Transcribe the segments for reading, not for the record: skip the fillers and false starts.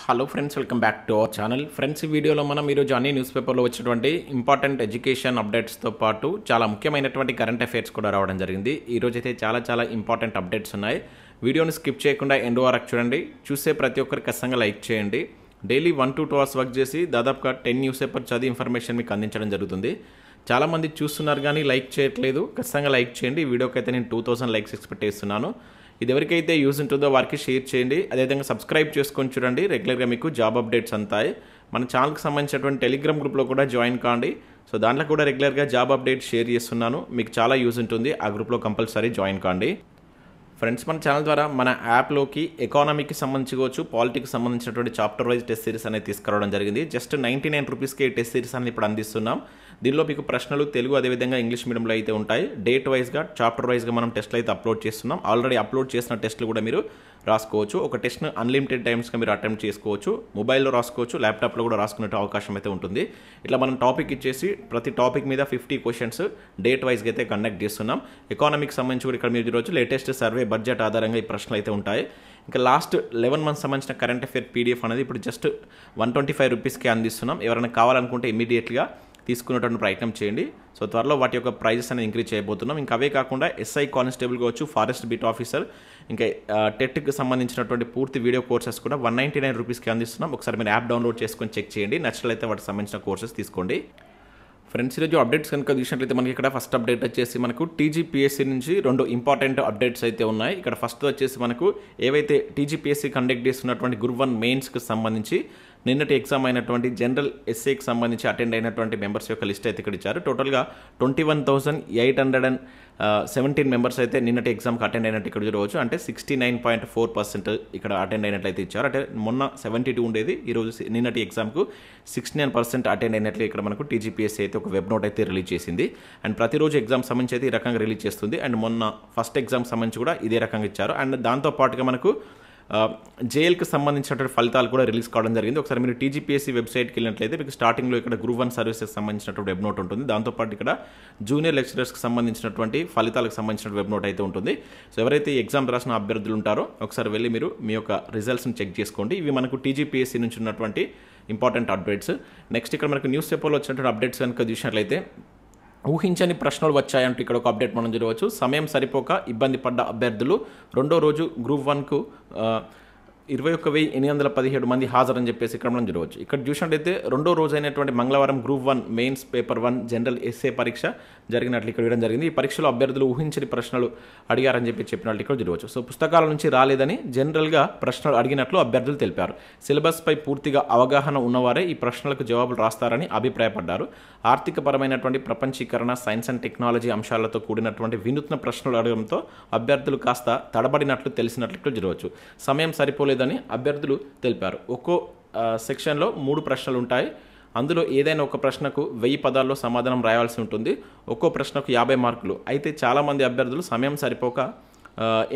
Hello friends, welcome back to our channel. Friends, ఈ వీడియోలో మనం ఈరోజు అన్ని న్యూస్ పేపర్లో వచ్చినటువంటి ఇంపార్టెంట్ ఎడ్యుకేషన్ అప్డేట్స్తో పాటు చాలా ముఖ్యమైనటువంటి కరెంట్ అఫైర్స్ కూడా రావడం జరిగింది. ఈరోజు అయితే చాలా ఇంపార్టెంట్ అప్డేట్స్ ఉన్నాయి. వీడియోని స్కిప్ చేయకుండా ఎండ్ వరకు చూడండి. చూసే ప్రతి ఒక్కరికి ఖచ్చితంగా లైక్ చేయండి. డైలీ 1 to 2 hours వర్క్ చేసి దాదాపుగా 10 న్యూస్ పేపర్ చదివి ఇన్ఫర్మేషన్ మీకు అందించడం జరుగుతుంది. చాలామంది చూస్తున్నారు కానీ లైక్ చేయట్లేదు. ఖచ్చితంగా లైక్ చేయండి. ఈ వీడియోకి అయితే నేను 2000 లైక్స్ ఎక్స్పెక్ట్ చేస్తున్నాను. ఇది ఎవరికైతే యూజ్ ఉంటుందో వారికి షేర్ చేయండి. అదేవిధంగా సబ్స్క్రైబ్ చేసుకొని చూడండి. రెగ్యులర్గా మీకు జాబ్ అప్డేట్స్ అంతాయి. మన ఛానల్కి సంబంధించినటువంటి టెలిగ్రామ్ గ్రూప్లో కూడా జాయిన్ కాండి. సో దాంట్లో కూడా రెగ్యులర్గా జాబ్ అప్డేట్స్ షేర్ చేస్తున్నాను. మీకు చాలా యూజ్ ఉంటుంది. ఆ గ్రూప్లో కంపల్సరీ జాయిన్ కాండి. ఫ్రెండ్స్, మన ఛానల్ ద్వారా మన యాప్లోకి ఎకానమీకి సంబంధించి కావచ్చు, పాలిటిక్స్ సంబంధించినటువంటి చాప్టర్ వైజ్ టెస్ట్ సిరీస్ అనేది తీసుకురావడం జరిగింది. జస్ట్ 99 రూపీస్కి టెస్ట్ సిరీస్ అనేది ఇప్పుడు అందిస్తున్నాం. దీనిలో మీకు ప్రశ్నలు తెలుగు అదేవిధంగా ఇంగ్లీష్ మీడియంలో అయితే ఉంటాయి. డేట్ వైజ్గా చాప్టర్ వైజ్గా మనం టెస్ట్లు అయితే అప్లోడ్ చేస్తున్నాం. ఆల్రెడీ అప్లోడ్ చేసిన టెస్ట్లు కూడా మీరు రాసుకోవచ్చు. ఒక టెస్ట్ను అన్లిమిటెడ్ టైమ్స్గా మీరు అటెంప్ట్ చేసుకోవచ్చు. మొబైల్లో రాసుకోవచ్చు, ల్యాప్టాప్లో కూడా రాసుకునే అవకాశం అయితే ఉంటుంది. ఇట్లా మనం టాపిక్ ఇచ్చేసి ప్రతి టాపిక్ మీద 50 క్వశ్చన్స్ డేట్ వైజ్గా అయితే కండక్ట్ చేస్తున్నాం. ఎకానమీకి సంబంధించి కూడా ఇక్కడ మీరు ఈరోజు లేటెస్ట్ సర్వే బడ్జెట్ ఆధారంగా ఈ ప్రశ్నలు అయితే ఉంటాయి. ఇంకా లాస్ట్ 11 months సంబంధించిన కరెంట్ అఫేర్ పీడిఎఫ్ అనేది ఇప్పుడు జస్ట్ 125 రూపీస్కి అందిస్తున్నాం. ఎవరైనా కావాలనుకుంటే ఇమీడియట్గా తీసుకునేటువంటి ప్రయత్నం చేయండి. సో త్వరలో వాటి యొక్క ప్రైజెస్ అనేది ఇంక్రీజ్ చేయబోతున్నాం. ఇంకా అవే కాకుండా ఎస్ఐ కానిస్టేబుల్ కావచ్చు, ఫారెస్ట్ బీట్ ఆఫీసర్, ఇంకా టెట్కి సంబంధించినటువంటి పూర్తి వీడియో కోర్సెస్ కూడా 199 రూపీస్కి అందిస్తున్నాం. ఒకసారి మీరు యాప్ డౌన్లోడ్ చేసుకొని చెక్ చేయండి. నచ్చినట్లయితే వాటికి సంబంధించిన కోర్సెస్ తీసుకోండి. ఫ్రెండ్స్, ఈరోజు అప్డేట్స్ కనుక చూసినట్లయితే మనకి ఇక్కడ ఫస్ట్ అప్డేట్ వచ్చేసి మనకు టీజీపీఎస్సీ నుంచి 2 ఇంపార్టెంట్ అప్డేట్స్ అయితే ఉన్నాయి. ఇక్కడ ఫస్ట్ వచ్చేసి మనకు ఏవైతే టీజీపీఎస్సీ కండక్ట్ చేస్తున్నటువంటి గ్రూప్ 1 మెయిన్స్కి సంబంధించి నిన్నటి ఎగ్జామ్ అయినటువంటి జనరల్ ఎస్ఏకి సంబంధించి అటెండ్ అయినటువంటి మెంబర్స్ యొక్క లిస్ట్ అయితే ఇక్కడ ఇచ్చారు. టోటల్గా 21,817 మెంబర్స్ అయితే నిన్నటి ఎగ్జామ్కి అటెండ్ అయినట్టు ఇక్కడ చూడవచ్చు. అంటే 69.4% ఇక్కడ అటెండ్ అయినట్లయితే ఇచ్చారు. అంటే మొన్న 72 ఉండేది, ఈరోజు నిన్నటి ఎగ్జామ్కు 69% అటెండ్ అయినట్లు ఇక్కడ మనకు టీజీపీఎస్సీ అయితే ఒక వెబ్ నోట్ అయితే రిలీజ్ చేసింది. అండ్ ప్రతిరోజు ఎగ్జామ్ సంబంధించి అయితే ఈ రకంగా రిలీజ్ చేస్తుంది. అండ్ మొన్న ఫస్ట్ ఎగ్జామ్ సంబంధించి కూడా ఇదే రకంగా ఇచ్చారు. అండ్ దాంతోపాటుగా మనకు జేఎల్కి సంబంధించినటువంటి ఫలితాలు కూడా రిలీజ్ కావడం జరిగింది. ఒకసారి మీరు టీజీపీఎస్సీ వెబ్సైట్కి వెళ్ళినట్లయితే మీకు స్టార్టింగ్లో ఇక్కడ గ్రూప్ 1 సర్వీసెస్ సంబంధించినటువంటి వెబ్ నోట్ ఉంటుంది. దాంతోపాటు ఇక్కడ జూనియర్ లెక్చరర్స్కి సంబంధించినటువంటి ఫలితాలకు సంబంధించిన వెబ్ నోట్ అయితే ఉంటుంది. సో ఎవరైతే ఈ ఎగ్జామ్ రాసిన అభ్యర్థులు ఉంటారో ఒకసారి వెళ్ళి మీరు మీ యొక్క రిజల్ట్స్ని చెక్ చేసుకోండి. ఇవి మనకు టీజీపీఎస్సీ నుంచి ఉన్నటువంటి ఇంపార్టెంట్ అప్డేట్స్. నెక్స్ట్ ఇక్కడ మనకు న్యూస్ పేపర్లో వచ్చినటువంటి అప్డేట్స్ కనుక చూసినట్లయితే ఊహించని ప్రశ్నలు వచ్చాయంటూ ఇక్కడ ఒక అప్డేట్ మనం చూడవచ్చు. సమయం సరిపోక ఇబ్బంది పడ్డ అభ్యర్థులు రెండో రోజు గ్రూప్ 1కు 21,817 మంది హాజరని చెప్పేసి ఇక్కడ మనం చూడవచ్చు. ఇక్కడ చూసినట్లయితే రెండో రోజు అయినటువంటి మంగళవారం group 1 mains paper 1 general essay పరీక్ష జరిగినట్లు ఇక్కడ ఇవ్వడం జరిగింది. ఈ పరీక్షలో అభ్యర్థులు ఊహించని ప్రశ్నలు అడిగారని చెప్పినట్లు ఇక్కడ చూడవచ్చు. సో పుస్తకాల నుంచి రాలేదని జనరల్గా ప్రశ్నలు అడిగినట్లు అభ్యర్థులు తెలిపారు. సిలబస్పై పూర్తిగా అవగాహన ఉన్నవారే ఈ ప్రశ్నలకు జవాబులు రాస్తారని అభిప్రాయపడ్డారు. ఆర్థికపరమైనటువంటి ప్రపంచీకరణ, సైన్స్ అండ్ టెక్నాలజీ అంశాలతో కూడినటువంటి వినూత్న ప్రశ్నలు అడగడంతో అభ్యర్థులు కాస్త తడబడినట్లు తెలిసినట్లు ఇక్కడ చూడవచ్చు. సమయం సరిపోలేదని అభ్యర్థులు తెలిపారు. ఒక్కో సెక్షన్లో 3 ప్రశ్నలు ఉంటాయి. అందులో ఏదైనా ఒక ప్రశ్నకు 1000 పదాల్లో సమాధానం రాయాల్సి ఉంటుంది. ఒక్కో ప్రశ్నకు 50 మార్కులు. అయితే చాలామంది అభ్యర్థులు సమయం సరిపోక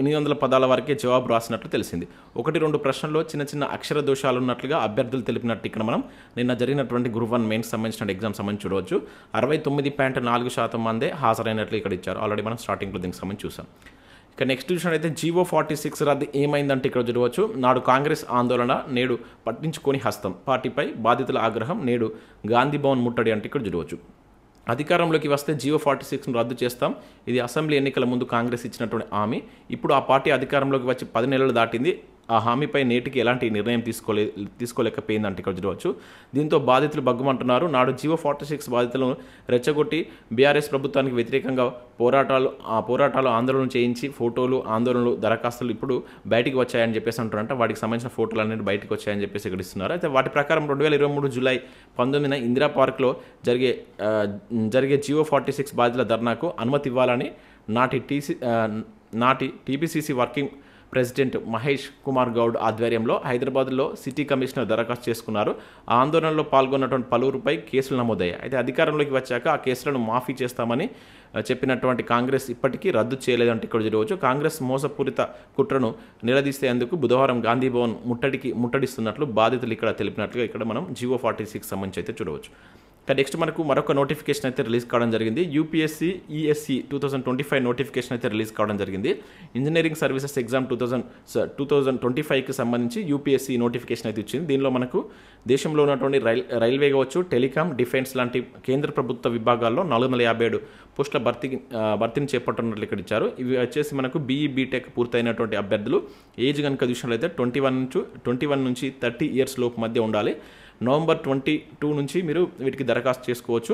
800 పదాల వరకే జవాబు రాసినట్లు తెలిసింది. 1-2 ప్రశ్నల్లో చిన్న అక్షర దోషాలు ఉన్నట్లుగా అభ్యర్థులు తెలిపినట్టు ఇక్కడ మనం నిన్న జరిగినటువంటి గ్రూప్ 1 మెయిన్స్ సంబంధించిన ఎగ్జామ్ సంబంధించి చూడవచ్చు. 69.4% మందే హాజరైనట్లు ఇక్కడ ఇచ్చారు. ఆల్రెడీ మనం స్టార్టింగ్లో దీనికి సంబంధించి చూసాం. ఇక నెక్స్ట్ చూసినట్లయితే జీవో 46 రద్దు ఏమైందంటే ఇక్కడ చూడవచ్చు. నాడు కాంగ్రెస్ ఆందోళన, నేడు పట్టించుకొని హస్తం. పార్టీపై బాధితుల ఆగ్రహం, నేడు గాంధీ భవన్ ముట్టడి అంటే ఇక్కడ చూడవచ్చు. అధికారంలోకి వస్తే జీవో 46ను రద్దు చేస్తాం. ఇది అసెంబ్లీ ఎన్నికల ముందు కాంగ్రెస్ ఇచ్చినటువంటి హామీ. ఇప్పుడు ఆ పార్టీ అధికారంలోకి వచ్చి 10 నెలలు దాటింది. ఆ హామీపై నేటికి ఎలాంటి నిర్ణయం తీసుకోలేకపోయిందంటే ఇక్కడ చూడవచ్చు. దీంతో బాధితులు బగ్గుమంటున్నారు. నాడు జీవో 46 బాధితులను రెచ్చగొట్టి బీఆర్ఎస్ ప్రభుత్వానికి వ్యతిరేకంగా పోరాటాలు ఆందోళన చేయించి ఫోటోలు, ఆందోళనలు, దరఖాస్తులు ఇప్పుడు బయటికి వచ్చాయని చెప్పేసి అంటారంట. వాటికి సంబంధించిన ఫోటోలు అనేవి బయటకు వచ్చాయని చెప్పేసి ఇక్కడ ఇస్తున్నారు. అయితే వాటి ప్రకారం 2023 జూలై 19న ఇందిరా పార్క్లో జరిగే జీవో 46 బాధితుల ధర్నాకు అనుమతి ఇవ్వాలని నాటి TPCC working president Mahesh Kumar Goud ఆధ్వర్యంలో హైదరాబాద్లో సిటీ కమిషనర్ దరఖాస్తు చేసుకున్నారు. ఆ ఆందోళనలో పాల్గొన్నటువంటి పలువురుపై కేసులు నమోదయ్యాయి. అయితే అధికారంలోకి వచ్చాక ఆ కేసులను మాఫీ చేస్తామని చెప్పినటువంటి కాంగ్రెస్ ఇప్పటికీ రద్దు చేయలేదంటే ఇక్కడ చూడవచ్చు. కాంగ్రెస్ మోసపూరిత కుట్రను నిలదీసేందుకు బుధవారం గాంధీ భవన్ ముట్టడిస్తున్నట్లు బాధితులు ఇక్కడ తెలిపినట్లుగా ఇక్కడ మనం జీవో 46 సంబంధించి అయితే చూడవచ్చు. నెక్స్ట్ మనకు మరొక నోటిఫికేషన్ అయితే రిలీజ్ కావడం జరిగింది. యూపీఎస్సీ ఈఎస్సీ 2025 నోటిఫికేషన్ అయితే రిలీజ్ కావడం జరిగింది. ఇంజనీరింగ్ సర్వీసెస్ ఎగ్జామ్ 2025కి సంబంధించి యూపీఎస్సీ నోటిఫికేషన్ అయితే ఇచ్చింది. దీనిలో మనకు దేశంలో ఉన్నటువంటి రైల్వే కావచ్చు, టెలికాం, డిఫెన్స్ లాంటి కేంద్ర ప్రభుత్వ విభాగాల్లో 457 పోస్టుల భర్తీని చేపట్టనున్నట్లు ఇక్కడ ఇచ్చారు. ఇవి వచ్చేసి మనకు బీఈ బీటెక్ పూర్తయినటువంటి అభ్యర్థులు ఏజ్ కనుక చూసినట్లయితే 21 నుంచి 30 ఇయర్స్ లోపు మధ్య ఉండాలి. నవంబర్ 22 నుంచి మీరు వీటికి దరఖాస్తు చేసుకోవచ్చు.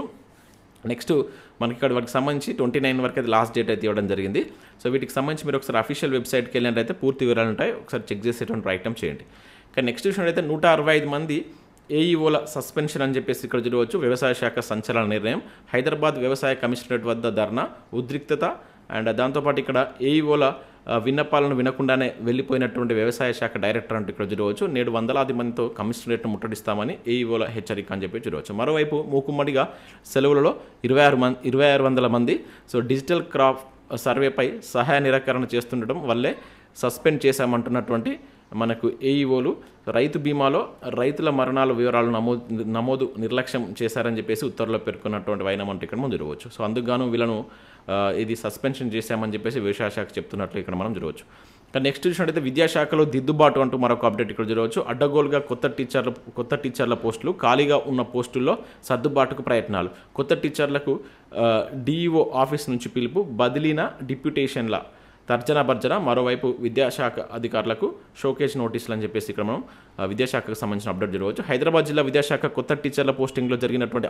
నెక్స్ట్ మనకి ఇక్కడ వాటికి సంబంధించి 29 వరకు అయితే లాస్ట్ డేట్ అయితే ఇవ్వడం జరిగింది. సో వీటికి సంబంధించి మీరు ఒకసారి అఫీషియల్ వెబ్సైట్కి వెళ్ళినట్టయితే పూర్తి వివరాలు ఉంటాయి, ఒకసారి చెక్ చేసేటువంటి ప్రయత్నం చేయండి. కానీ నెక్స్ట్ చూసినట్టయితే 165 మంది ఏఈఓల సస్పెన్షన్ అని చెప్పేసి ఇక్కడ చూడవచ్చు. వ్యవసాయ శాఖ సంచలన నిర్ణయం. హైదరాబాద్ వ్యవసాయ కమిషనరేట్ వద్ద ధర్నా, ఉద్రిక్తత. అండ్ దాంతోపాటు ఇక్కడ ఏఈఓల విన్నపాలను వినకుండానే వెళ్ళిపోయినటువంటి వ్యవసాయ శాఖ డైరెక్టర్ అంటూ ఇక్కడ చూడవచ్చు. నేడు వందలాది మందితో కమిషనరేట్ను ముట్టడిస్తామని ఏఈఓల హెచ్చరిక అని చెప్పి చూడవచ్చు. మరోవైపు మూకుమ్మడిగా సెలవులలో 2600 మంది సో డిజిటల్ క్రాప్ సర్వేపై సహాయ నిరాకరణ చేస్తుండటం వల్లే సస్పెండ్ చేశామంటున్నటువంటి మనకు ఏఈఓలు రైతు బీమాలో రైతుల మరణాల వివరాలు నమోదు నిర్లక్ష్యం చేశారని చెప్పేసి ఉత్తర్వులో పేర్కొన్నటువంటి వైనం అంటే ఇక్కడ మనం చూడవచ్చు. సో అందుకు వీళ్ళను ఇది సస్పెన్షన్ చేశామని చెప్పేసి వ్యవసాయ శాఖ చెప్తున్నట్లు ఇక్కడ మనం చూడవచ్చు. నెక్స్ట్ చూసినట్టయితే విద్యాశాఖలో దిద్దుబాటు అంటూ మరొక అప్డేట్ ఇక్కడ చూడవచ్చు. అడ్డగోలుగా కొత్త టీచర్ల పోస్టులు, ఖాళీగా ఉన్న పోస్టుల్లో సర్దుబాటుకు ప్రయత్నాలు. కొత్త టీచర్లకు డిఈఓ ఆఫీస్ నుంచి పిలుపు, బదిలీన డిప్యూటేషన్ల తర్జన భర్జన. మరోవైపు విద్యాశాఖ అధికారులకు షోకేజ్ నోటీసులు అని చెప్పేసి ఇక్కడ మనం విద్యాశాఖకు సంబంధించిన అప్డేట్ చూడవచ్చు. హైదరాబాద్ జిల్లా విద్యాశాఖ కొత్త టీచర్ల పోస్టింగ్లో జరిగినటువంటి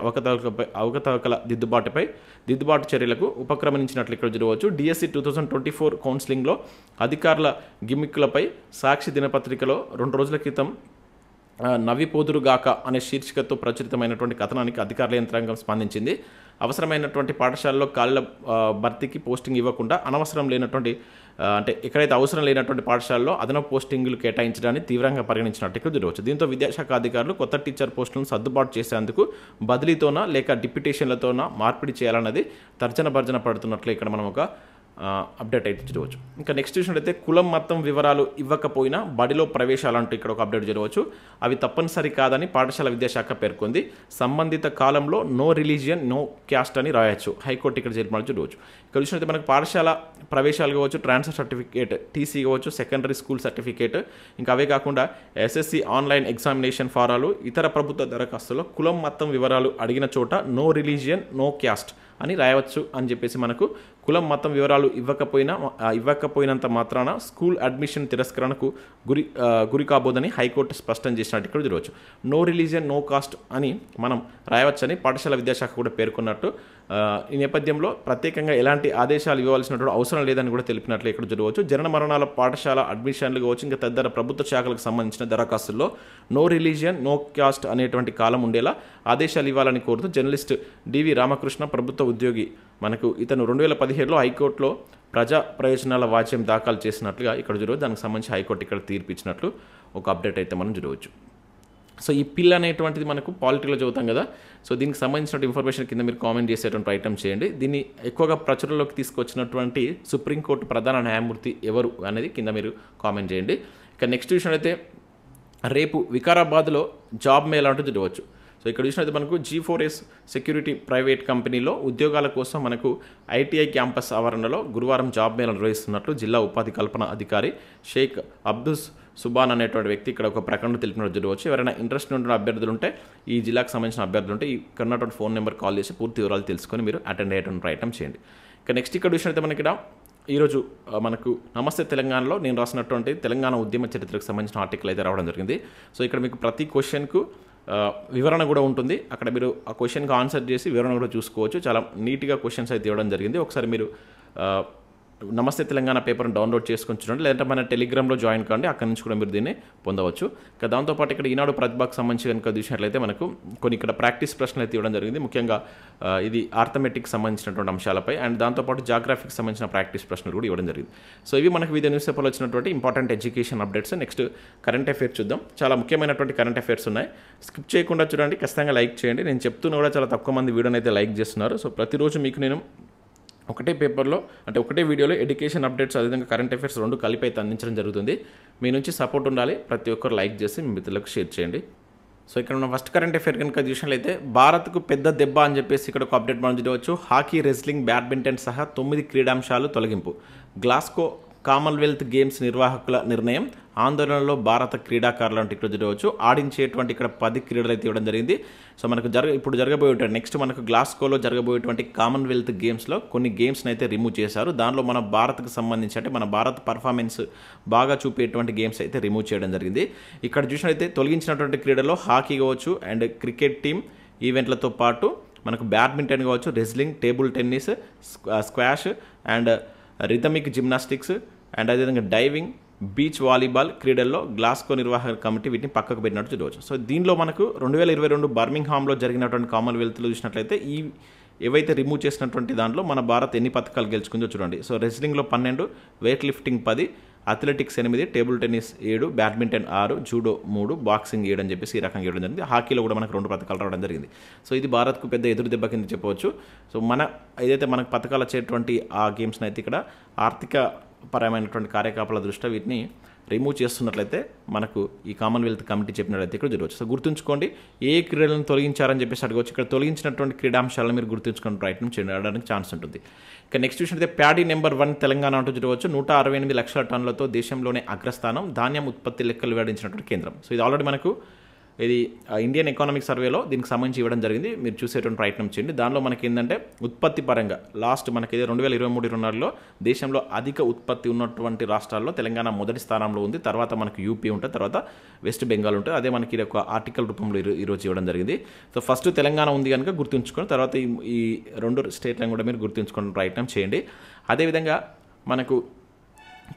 అవకతవకల దిద్దుబాటు చర్యలకు ఉపక్రమించినట్లు ఇక్కడ చూడవచ్చు. డిఎస్సి 2024 కౌన్సిలింగ్లో అధికారుల గిమ్మిక్కులపై సాక్షి దినపత్రికలో 2 రోజుల క్రితం నవ్విపోదురుగాక అనే శీర్షికతో ప్రచురితమైనటువంటి కథనానికి అధికారుల యంత్రాంగం స్పందించింది. అవసరమైనటువంటి పాఠశాలలో ఖాళీల భర్తీకి పోస్టింగ్ ఇవ్వకుండా అనవసరం లేనటువంటి అంటే ఎక్కడైతే అవసరం లేనటువంటి పాఠశాలలో అదనపు పోస్టింగ్లు కేటాయించడాన్ని తీవ్రంగా పరిగణించినట్టు ఇక్కడ చూడవచ్చు. దీంతో విద్యాశాఖ అధికారులు కొత్త టీచర్ పోస్టులను సర్దుబాటు చేసేందుకు బదిలీతోనా లేక డిప్యూటేషన్లతోనా మార్పిడి చేయాలన్నది తర్జన భర్జన పడుతున్నట్లు ఇక్కడ మనం ఒక అప్డేట్ అయితే చూడవచ్చు. ఇంకా నెక్స్ట్ చూసినట్టయితే కులం మతం వివరాలు ఇవ్వకపోయినా బడిలో ప్రవేశాలంటూ ఇక్కడ ఒక అప్డేట్ చూడవచ్చు. అవి తప్పనిసరి కాదని పాఠశాల విద్యాశాఖ పేర్కొంది. సంబంధిత కాలంలో నో రిలీజియన్ నో క్యాస్ట్ అని రాయొచ్చు. హైకోర్టు ఇక్కడ జరిపినట్టు చూడవచ్చు. ఇక్కడ చూసినట్టు మనకు పాఠశాల ప్రవేశాలు కావచ్చు, ట్రాన్స్ఫర్ సర్టిఫికేట్, టీసీ కావచ్చు, సెకండరీ స్కూల్ సర్టిఫికేట్, ఇంకా అవే కాకుండా ఎస్ఎస్సి ఆన్లైన్ ఎగ్జామినేషన్ ఫారాలు, ఇతర ప్రభుత్వ దరఖాస్తులో కులం మతం వివరాలు అడిగిన చోట నో రిలీజియన్ నో క్యాస్ట్ అని రాయవచ్చు అని చెప్పేసి మనకు కులం మతం వివరాలు ఇవ్వకపోయినంత మాత్రాన స్కూల్ అడ్మిషన్ తిరస్కరణకు గురి కాబోదని హైకోర్టు స్పష్టం చేసినట్టు ఇక్కడ చూడవచ్చు. నో రిలీజియన్ నో కాస్ట్ అని మనం రాయవచ్చని పాఠశాల విద్యాశాఖ కూడా పేర్కొన్నట్టు ఈ నేపథ్యంలో ప్రత్యేకంగా ఎలాంటి ఆదేశాలు ఇవ్వాల్సినటువంటి అవసరం లేదని కూడా తెలిపినట్లు ఇక్కడ చూడవచ్చు. జనన మరణాల పాఠశాల అడ్మిషన్లు కావచ్చు, ఇంకా తదితర ప్రభుత్వ శాఖలకు సంబంధించిన దరఖాస్తుల్లో నో రిలీజియన్ నో కాస్ట్ అనేటువంటి కాలం ఉండేలా ఆదేశాలు ఇవ్వాలని కోరుతూ జర్నలిస్ట్ డివి రామకృష్ణ, ప్రభుత్వ ఉద్యోగి మనకు ఇతను 2017లో హైకోర్టులో ప్రజా ప్రయోజనాల వాచ్యం దాఖలు చేసినట్లుగా ఇక్కడ చూడవచ్చు. దానికి సంబంధించి హైకోర్టు ఇక్కడ తీర్పు ఇచ్చినట్లు ఒక అప్డేట్ అయితే మనం చూడవచ్చు. సో ఈ పిల్ అనేటువంటిది మనకు పాలిటీలో చదువుతాం కదా. సో దీనికి సంబంధించిన ఇన్ఫర్మేషన్ కింద మీరు కామెంట్ చేసేటువంటి ప్రయత్నం చేయండి. దీన్ని ఎక్కువగా ప్రచురణలోకి తీసుకొచ్చినటువంటి సుప్రీంకోర్టు ప్రధాన న్యాయమూర్తి ఎవరు అనేది కింద మీరు కామెంట్ చేయండి. ఇక నెక్స్ట్ విషయం అయితే రేపు వికారాబాద్లో జాబ్ మేళా అంటూ చూడవచ్చు. సో ఇక్కడ చూసినట్టు మనకు G4S సెక్యూరిటీ ప్రైవేట్ కంపెనీలో ఉద్యోగాల కోసం మనకు ఐటీఐ క్యాంపస్ ఆవరణలో గురువారం జాబ్ మేళా నిర్వహిస్తున్నట్లు జిల్లా ఉపాధి కల్పన అధికారి షేక్ అబ్దుస్ సుబాన్ అనేటువంటి వ్యక్తి ఇక్కడ ఒక ప్రకటన తెలిపినట్టు చూడవచ్చు. ఎవరైనా ఇంట్రెస్ట్ ఉన్న అభ్యర్థులు ఉంటే, ఈ జిల్లాకు సంబంధించిన అభ్యర్థులు ఉంటే ఇక్కడ ఉన్నటువంటి ఫోన్ నెంబర్ కాల్ చేసి పూర్తి వివరాలు తెలుసుకొని మీరు అటెండ్ అయ్యేటువంటి ప్రయత్నం చేయండి. ఇక నెక్స్ట్ ఇక్కడ చూసినట్టు మనకి ఈరోజు మనకు నమస్తే తెలంగాణలో నేను రాసినటువంటి తెలంగాణ ఉద్యమ చరిత్రకు సంబంధించిన ఆర్టికల్ అయితే రావడం జరిగింది. సో ఇక్కడ మీకు ప్రతి క్వశ్చన్కు వివరణ కూడా ఉంటుంది. అక్కడ మీరు ఆ క్వశ్చన్కి ఆన్సర్ చేసి వివరణ కూడా చూసుకోవచ్చు. చాలా నీట్గా క్వశ్చన్స్ అయితే ఇవ్వడం జరిగింది. ఒకసారి మీరు నమస్తే తెలంగాణ పేపర్ని డౌన్లోడ్ చేసుకొని చూడండి, లేదంటే మన టెలిగ్రామ్లో జాయిన్ కాండి, అక్కడి నుంచి కూడా మీరు దీన్ని పొందవచ్చు. ఇక దాంతోపాటు ఇక్కడ ఈనాడు ప్రతిభకు సంబంధించి కనుక చూసినట్లయితే మనకు కొన్ని ఇక్కడ ప్రాక్టీస్ ప్రశ్నలు అయితే ఇవ్వడం జరిగింది. ముఖ్యంగా ఇది ఆర్థమెటిక్స్ సంబంధించినటువంటి అంశాలపై అండ్ దాంతోపాటు జాగ్రఫీకి సంబంధించిన ప్రాక్టీస్ ప్రశ్నలు కూడా ఇవ్వడం జరిగింది. సో ఇవి మనకు వివిధ న్యూస్ పేపర్లో వచ్చినటువంటి important education updates. Next current affairs చూద్దాం. చాలా ముఖ్యమైనటువంటి కరెంట్ అఫైర్స్ ఉన్నాయి. స్కిప్ చేయకుండా చూడండి, ఖచ్చితంగా లైక్ చేయండి. నేను చెప్తున్నా కూడా చాలా తక్కువ మంది వీడియోని అయితే లైక్ చేస్తున్నారు. సో ప్రతిరోజు మీకు నేను ఒకటే పేపర్లో అంటే ఒకటే వీడియోలో ఎడ్యుకేషన్ అప్డేట్స్ అదేవిధంగా కరెంట్ అఫైర్స్ రెండు కలిపి అయితే అందించడం జరుగుతుంది. మీ నుంచి సపోర్ట్ ఉండాలి. ప్రతి ఒక్కరు లైక్ చేసి మీ మిత్రులకు షేర్ చేయండి. సో ఇక్కడ మనం ఫస్ట్ కరెంట్ అఫేర్ కనుక చూసినట్లయితే భారత్కు పెద్ద దెబ్బ అని చెప్పేసి ఇక్కడ ఒక అప్డేట్ మనం చూడవచ్చు. హాకీ, రెజ్లింగ్, బ్యాడ్మింటన్ సహా 9 క్రీడాంశాలు తొలగింపు. గ్లాస్గో కామన్వెల్త్ గేమ్స్ నిర్వాహకుల నిర్ణయం, ఆందోళనలో భారత క్రీడాకారులు అంటే ఇక్కడ చూడవచ్చు. ఆడించేటువంటి ఇక్కడ 10 క్రీడలు అయితే ఇవ్వడం జరిగింది. సో మనకు ఇప్పుడు జరగబోయే నెక్స్ట్ మనకు గ్లాస్గోలో జరగబోయేటువంటి కామన్వెల్త్ గేమ్స్లో కొన్ని గేమ్స్ని అయితే రిమూవ్ చేశారు. దానిలో మన భారత్కు సంబంధించి అంటే మన భారత్ పర్ఫార్మెన్స్ బాగా చూపేటువంటి గేమ్స్ అయితే రిమూవ్ చేయడం జరిగింది. ఇక్కడ చూసినట్లయితే తొలగించినటువంటి క్రీడల్లో హాకీ కావచ్చు అండ్ క్రికెట్ టీమ్ ఈవెంట్లతో పాటు మనకు బ్యాడ్మింటన్ కావచ్చు, wrestling, table tennis, squash and rhythmic gymnastics and అదేవిధంగా డైవింగ్, బీచ్ వాలీబాల్ క్రీడల్లో గ్లాస్గో నిర్వాహక కమిటీ వీటిని పక్కకు పెట్టినట్టు చూడవచ్చు. సో దీనిలో మనకు 2022 బర్మింగ్హామ్లో జరిగినటువంటి కామన్వెల్త్లో చూసినట్లయితే ఏవైతే రిమూవ్ చేసినటువంటి దాంట్లో మన భారత్ ఎన్ని పథకాలు గెలుచుకుందో చూడండి. సో రెజ్లింగ్లో 12, weightlifting 10, athletics 8, table tennis 7, badminton 6, judo 3, boxing 7 అని చెప్పేసి ఈ రకంగా ఇవ్వడం జరిగింది. హాకీలో కూడా మనకు 2 పథకాలు రావడం జరిగింది. సో ఇది భారత్కు పెద్ద ఎదురు దెబ్బ కింద చెప్పవచ్చు. సో ఏదైతే మనకు పథకాలు వచ్చేటువంటి ఆ గేమ్స్ని అయితే ఇక్కడ ఆర్థిక పరమైనటువంటి కార్యకలాపాల దృష్ట్యా వీటిని రిమూవ్ చేస్తున్నట్లయితే మనకు ఈ కామన్వెల్త్ కమిటీ చెప్పినట్లయితే ఇక్కడ జరగవచ్చు. సో గుర్తుంచుకోండి, ఏ క్రీడలను తొలగించారని చెప్పేసి అడగవచ్చు. ఇక్కడ తొలగించినటువంటి క్రీడాంశాలను మీరు గుర్తుంచుకునే ప్రయత్నం చేయడానికి ఛాన్స్ ఉంటుంది. ఇక నెక్స్ట్ చూసినట్లయితే ప్యాడీ నెంబర్ 1 తెలంగాణ అంటూ చూడవచ్చు. 168 లక్షల టన్నులతో దేశంలోనే అగ్రస్థానం, ధాన్యం ఉత్పత్తి లెక్కలు వెల్లడించినటువంటి కేంద్రం. సో ఇది ఆల్రెడీ మనకు ఇది ఇండియన్ ఎకనామిక్ సర్వేలో దీనికి సంబంధించి ఇవ్వడం జరిగింది. మీరు చూసేటువంటి ప్రయత్నం చేయండి. దానిలో మనకి ఏంటంటే ఉత్పత్తి పరంగా లాస్ట్ మనకి 2023-24లో దేశంలో అధిక ఉత్పత్తి ఉన్నటువంటి రాష్ట్రాల్లో తెలంగాణ మొదటి స్థానంలో ఉంది. తర్వాత మనకు యూపీ ఉంటుంది, తర్వాత వెస్ట్ బెంగాల్ ఉంటుంది. అదే మనకి ఇది ఒక ఆర్టికల్ రూపంలో ఈరోజు ఇవ్వడం జరిగింది. సో ఫస్ట్ తెలంగాణ ఉంది కనుక గుర్తుంచుకొని తర్వాత ఈ 2 స్టేట్లను కూడా మీరు గుర్తుంచుకునే ప్రయత్నం చేయండి. అదేవిధంగా మనకు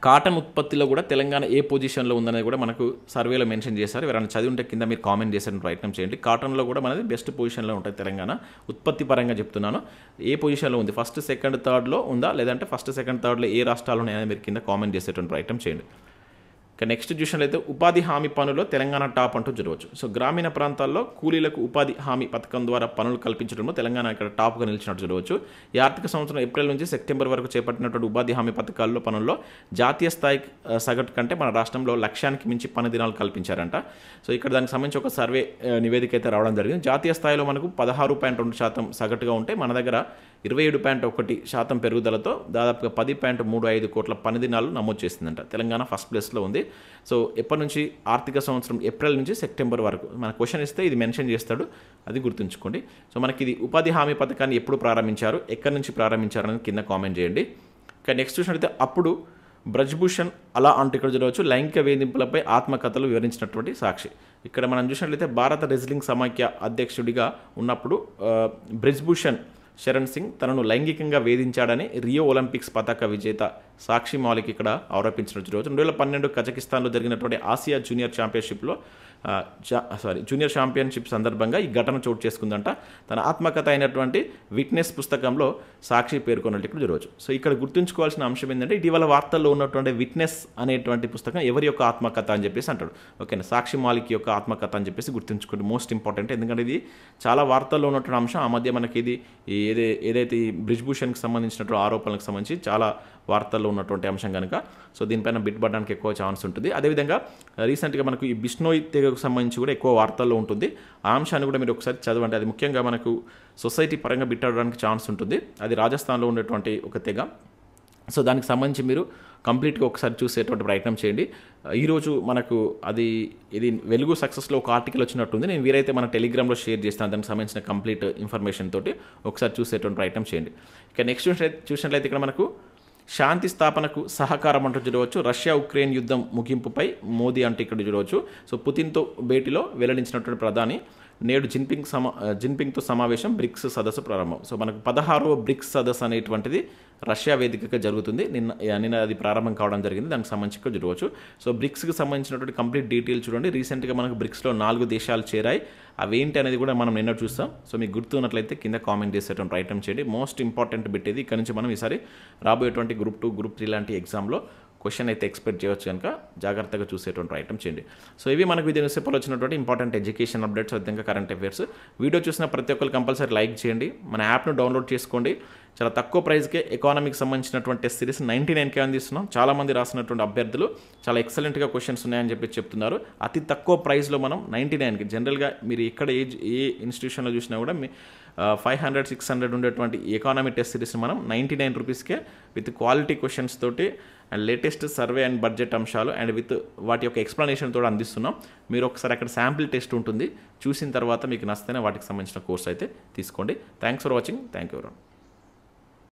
కాటన్ ఉత్పత్తిలో కూడా తెలంగాణ ఏ పొజిషన్లో ఉందనేది కూడా మనకు సర్వేలో మెన్షన్ చేశారు. ఎవరైనా చదివి ఉంటే కింద మీరు కామెంట్ చేసే ప్రయత్నం చేయండి. కాటన్లో కూడా మనది బెస్ట్ పొజిషన్లో ఉంటుంది తెలంగాణ. ఉత్పత్తి పరంగా చెప్తున్నాను, ఏ పొజిషన్లో ఉంది, ఫస్ట్, సెకండ్, థర్డ్లో ఉందా లేదంటే ఫస్ట్, సెకండ్, థర్డ్లో ఏ రాష్ట్రాలు ఉన్నాయని మీరు కింద కామెంట్ చేసేటువంటి ప్రయత్నం చేయండి. ఇక నెక్స్ట్ చూసినట్లయితే ఉపాధి హామీ పనుల్లో తెలంగాణ టాప్ అంటూ చూడవచ్చు. సో గ్రామీణ ప్రాంతాల్లో కూలీలకు ఉపాధి హామీ పథకం ద్వారా పనులు కల్పించడంలో తెలంగాణ ఇక్కడ టాప్గా నిలిచినట్టు చూడవచ్చు. ఈ ఆర్థిక సంవత్సరం ఏప్రిల్ నుంచి సెప్టెంబర్ వరకు చేపట్టినటువంటి ఉపాధి హామీ పథకాల్లో పనుల్లో జాతీయ స్థాయి సగటు కంటే మన రాష్ట్రంలో లక్ష్యానికి మించి పని దినాలు కల్పించారంట. సో ఇక్కడ దానికి సంబంధించి ఒక సర్వే నివేదిక అయితే రావడం జరిగింది. జాతీయ స్థాయిలో మనకు 16.2% సగటుగా ఉంటే మన దగ్గర 27.1% పెరుగుదలతో దాదాపుగా 10.35 కోట్ల పని దినాలు నమోదు చేసిందంట. తెలంగాణ ఫస్ట్ ప్లేస్లో ఉంది. సో ఎప్పటి నుంచి ఆర్థిక సంవత్సరం ఏప్రిల్ నుంచి సెప్టెంబర్ వరకు మన క్వశ్చన్ ఇస్తే ఇది మెన్షన్ చేస్తాడు, అది గుర్తుంచుకోండి. సో మనకి ఇది ఉపాధి హామీ పథకాన్ని ఎప్పుడు ప్రారంభించారు, ఎక్కడి నుంచి ప్రారంభించారు అనేది కింద కామెంట్ చేయండి. ఇక నెక్స్ట్ చూసినట్లయితే అప్పుడు బ్రజ్భూషణ్ అలా అంటూ ఇక్కడ చూడవచ్చు. లైంగిక వేధింపులపై ఆత్మకథలు వివరించినటువంటి సాక్షి. ఇక్కడ మనం చూసినట్లయితే భారత రెజ్లింగ్ సమాఖ్య అధ్యక్షుడిగా ఉన్నప్పుడు బ్రిజ్భూషణ్ శరణ్ సింగ్ తనను లైంగికంగా వేధించాడని రియో ఒలింపిక్స్ పతాక విజేత సాక్షి మాలిక్ ఇక్కడ ఆరోపించినట్టు రోజు 2012 కజకిస్తాన్లో జరిగినటువంటి ఆసియా జూనియర్ ఛాంపియన్షిప్ సందర్భంగా ఈ ఘటన చోటు చేసుకుందంట. తన ఆత్మకథ అయినటువంటి విట్నెస్ పుస్తకంలో సాక్షి పేర్కొన్నట్టు ఇక్కడ జరగవచ్చు. సో ఇక్కడ గుర్తుంచుకోవాల్సిన అంశం ఏంటంటే ఇటీవల వార్తల్లో ఉన్నటువంటి విట్నెస్ అనేటువంటి పుస్తకం ఎవరి యొక్క ఆత్మకథ అని చెప్పేసి అంటాడు. ఓకేనా, సాక్షి మాలిక్ యొక్క ఆత్మకథ అని చెప్పేసి గుర్తుంచుకోండి, మోస్ట్ ఇంపార్టెంట్. ఎందుకంటే ఇది చాలా వార్తల్లో ఉన్నటువంటి అంశం. ఆ మధ్య మనకి ఇది ఏదైతే ఈ బ్రిజ్భూషణ్కి సంబంధించినటువంటి ఆరోపణలకు సంబంధించి చాలా వార్తల్లో ఉన్నటువంటి అంశం కనుక సో దీనిపైన బిట్ పడడానికి ఎక్కువ ఛాన్స్ ఉంటుంది. అదేవిధంగా రీసెంట్గా మనకు ఈ బిష్నోయ్ తెగకు సంబంధించి కూడా ఎక్కువ వార్తల్లో ఉంటుంది. ఆ అంశాన్ని కూడా మీరు ఒకసారి చదవండి. అది ముఖ్యంగా మనకు సొసైటీ పరంగా బిట్ అవ్వడానికి ఛాన్స్ ఉంటుంది. అది రాజస్థాన్లో ఉన్నటువంటి ఒక తెగ. సో దానికి సంబంధించి మీరు కంప్లీట్గా ఒకసారి చూసేటువంటి ప్రయత్నం చేయండి. ఈరోజు మనకు ఇది వెలుగు సక్సెస్లో ఒక ఆర్టికల్ వచ్చినట్టుంది. నేను వీరైతే మన టెలిగ్రామ్లో షేర్ చేస్తాను, దానికి సంబంధించిన కంప్లీట్ ఇన్ఫర్మేషన్ తోటి ఒకసారి చూసేటువంటి ప్రయత్నం చేయండి. ఇక నెక్స్ట్ చూసినట్లయితే ఇక్కడ మనకు శాంతి స్థాపనకు సహకారం అంటూ చూడవచ్చు. రష్యా ఉక్రెయిన్ యుద్ధం ముగింపుపై మోదీ అంటే ఇక్కడ చూడవచ్చు. సో పుతిన్తో భేటీలో వెల్లడించినటువంటి ప్రధాని నేడు జిన్పింగ్తో సమావేశం, బ్రిక్స్ సదస్సు ప్రారంభం. సో మనకు 16వ బ్రిక్స్ సదస్సు అనేటువంటిది రష్యా వేదికగా జరుగుతుంది. నిన్న అది ప్రారంభం కావడం జరిగింది. దానికి సంబంధించి చూడవచ్చు. సో బ్రిక్స్కి సంబంధించినటువంటి కంప్లీట్ డీటెయిల్ చూడండి. రీసెంట్గా మనకు బ్రిక్స్లో 4 దేశాలు చేరాయి. అవేంటి అనేది కూడా మనం నిన్న చూస్తాం. సో మీకు గుర్తున్నట్లయితే కింద కామెంట్ చేసేటువంటి ప్రయత్నం చేయండి. మోస్ట్ ఇంపార్టెంట్ బిట్ ఇది. ఇక్కడ నుంచి మనం ఈసారి రాబోయేటువంటి గ్రూప్ 2, గ్రూప్ 3 లాంటి ఎగ్జామ్లో క్వశ్చన్ అయితే ఎక్స్పెక్ట్ చేయవచ్చు కనుక జాగ్రత్తగా చూసేటువంటి ప్రయత్నం చేయండి. సో ఇవి మనకు విద్యా న్యూస్ పేపర్లో వచ్చినటువంటి ఇంపార్టెంట్ ఎడ్యుకేషన్ అప్డేట్స్, విధంగా కరెంట్ అఫైర్స్. వీడియో చూసిన ప్రతి ఒక్కరు కంపల్సరీ లైక్ చేయండి, మన యాప్ను డౌన్లోడ్ చేసుకోండి. చాలా తక్కువ ప్రైస్కే ఎకానమీకి సంబంధించినటువంటి టెస్ట్ సిరీస్ 99K అందిస్తున్నాం. చాలామంది రాసినటువంటి అభ్యర్థులు చాలా ఎక్సలెంట్గా క్వశ్చన్స్ ఉన్నాయని చెప్పి చెప్తున్నారు. అతి తక్కువ ప్రైస్లో మనం 99కి, జనరల్గా మీరు ఇక్కడ ఏ ఇన్స్టిట్యూషన్లో చూసినా కూడా 500, 600 ఉండేటువంటి ఎకానమీ టెస్ట్ సిరీస్ మనం 99 రూపీస్కే విత్ క్వాలిటీ క్వశ్చన్స్ తోటి and latest survey and budget అంశాలు అండ్ విత్ వాటి యొక్క ఎక్స్ప్లెనేషన్ తోటి అందిస్తున్నాం. మీరు ఒకసారి అక్కడ శాంపిల్ టెస్ట్ ఉంటుంది, చూసిన తర్వాత మీకు నచ్చితేనే వాటికి సంబంధించిన కోర్స్ అయితే తీసుకోండి. Thanks for watching. Thank you.